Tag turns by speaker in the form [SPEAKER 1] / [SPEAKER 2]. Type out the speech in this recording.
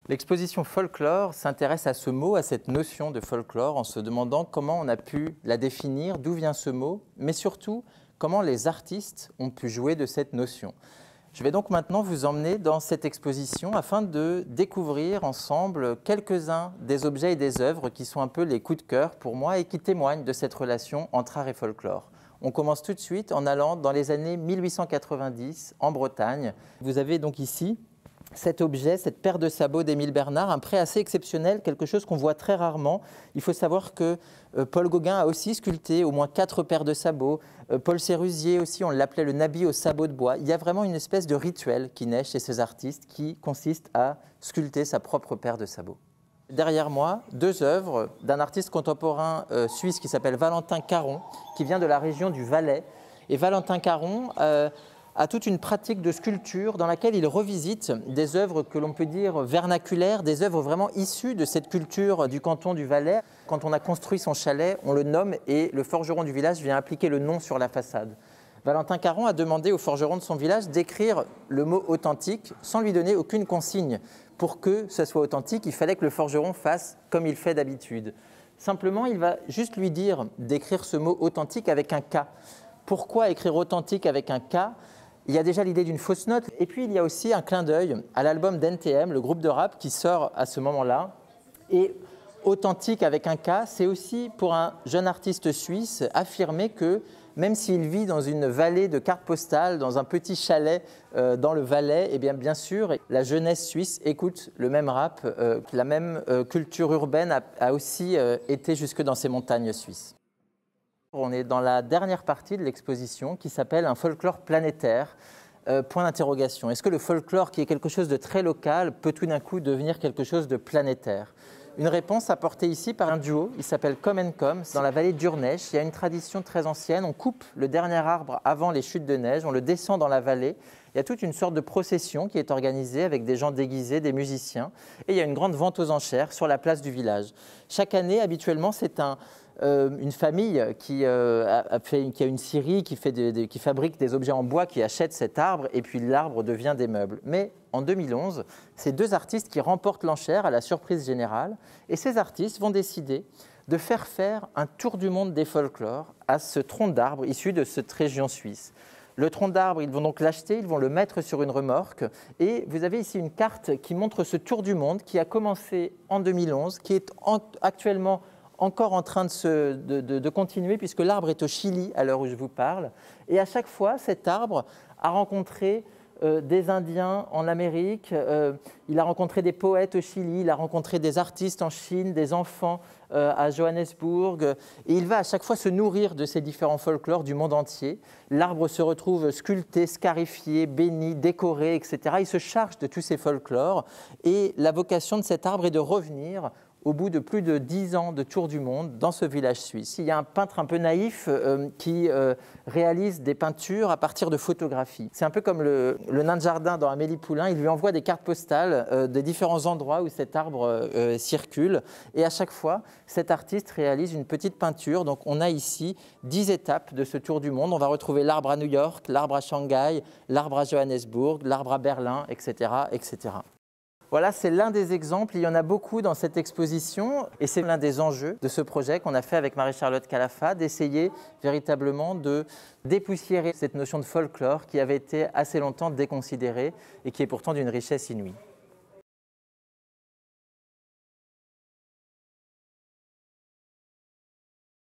[SPEAKER 1] L'exposition folklore s'intéresse à ce mot, à cette notion de folklore, en se demandant comment on a pu la définir, d'où vient ce mot, mais surtout comment les artistes ont pu jouer de cette notion. Je vais donc maintenant vous emmener dans cette exposition afin de découvrir ensemble quelques-uns des objets et des œuvres qui sont un peu les coups de cœur pour moi et qui témoignent de cette relation entre art et folklore. On commence tout de suite en allant dans les années 1890 en Bretagne. Vous avez donc ici cet objet, cette paire de sabots d'Émile Bernard, un prêt assez exceptionnel, quelque chose qu'on voit très rarement. Il faut savoir que Paul Gauguin a aussi sculpté au moins 4 paires de sabots. Paul Sérusier aussi, on l'appelait le Nabi aux sabots de bois. Il y a vraiment une espèce de rituel qui naît chez ces artistes qui consiste à sculpter sa propre paire de sabots. Derrière moi, 2 œuvres d'un artiste contemporain suisse qui s'appelle Valentin Caron, qui vient de la région du Valais. Et Valentin Caron a toute une pratique de sculpture dans laquelle il revisite des œuvres que l'on peut dire vernaculaires, des œuvres vraiment issues de cette culture du canton du Valais. Quand on a construit son chalet, on le nomme et le forgeron du village vient appliquer le nom sur la façade. Valentin Caron a demandé au forgeron de son village d'écrire le mot authentique sans lui donner aucune consigne. Pour que ce soit authentique, il fallait que le forgeron fasse comme il fait d'habitude. Simplement, il va juste lui dire d'écrire ce mot authentique avec un K. Pourquoi écrire authentique avec un K ? Il y a déjà l'idée d'une fausse note, et puis il y a aussi un clin d'œil à l'album d'NTM, le groupe de rap qui sort à ce moment-là. Et authentique avec un K, c'est aussi pour un jeune artiste suisse affirmer que même s'il vit dans une vallée de cartes postales, dans un petit chalet dans le Valais, eh bien sûr, la jeunesse suisse écoute le même rap, la même culture urbaine a aussi été jusque dans ces montagnes suisses. On est dans la dernière partie de l'exposition qui s'appelle un folklore planétaire. Point d'interrogation. Est-ce que le folklore, qui est quelque chose de très local, peut tout d'un coup devenir quelque chose de planétaire ? Une réponse apportée ici par un duo, il s'appelle Comme Comme, dans la vallée d'Urnèche. Il y a une tradition très ancienne, on coupe le dernier arbre avant les chutes de neige, on le descend dans la vallée. Il y a toute une sorte de procession qui est organisée avec des gens déguisés, des musiciens. Et il y a une grande vente aux enchères sur la place du village. Chaque année, habituellement, c'est une famille qui a une scierie, qui fabrique des objets en bois, qui achète cet arbre et puis l'arbre devient des meubles. Mais en 2011, c'est 2 artistes qui remportent l'enchère à la surprise générale et ces artistes vont décider de faire un tour du monde des folklores à ce tronc d'arbre issu de cette région suisse. Le tronc d'arbre, ils vont donc l'acheter, ils vont le mettre sur une remorque et vous avez ici une carte qui montre ce tour du monde qui a commencé en 2011, qui est actuellement encore en train de continuer puisque l'arbre est au Chili à l'heure où je vous parle. Et à chaque fois, cet arbre a rencontré des Indiens en Amérique, il a rencontré des poètes au Chili, il a rencontré des artistes en Chine, des enfants à Johannesburg. Et il va à chaque fois se nourrir de ces différents folklores du monde entier. L'arbre se retrouve sculpté, scarifié, béni, décoré, etc. Il se charge de tous ces folklores. Et la vocation de cet arbre est de revenir au bout de plus de 10 ans de tour du monde dans ce village suisse. Il y a un peintre un peu naïf qui réalise des peintures à partir de photographies. C'est un peu comme le nain de jardin dans Amélie Poulain, il lui envoie des cartes postales des différents endroits où cet arbre circule et à chaque fois, cet artiste réalise une petite peinture. Donc on a ici 10 étapes de ce tour du monde. On va retrouver l'arbre à New York, l'arbre à Shanghai, l'arbre à Johannesburg, l'arbre à Berlin, etc., etc. Voilà, c'est l'un des exemples, il y en a beaucoup dans cette exposition et c'est l'un des enjeux de ce projet qu'on a fait avec Marie-Charlotte Calafa, d'essayer véritablement de dépoussiérer cette notion de folklore qui avait été assez longtemps déconsidérée et qui est pourtant d'une richesse inouïe.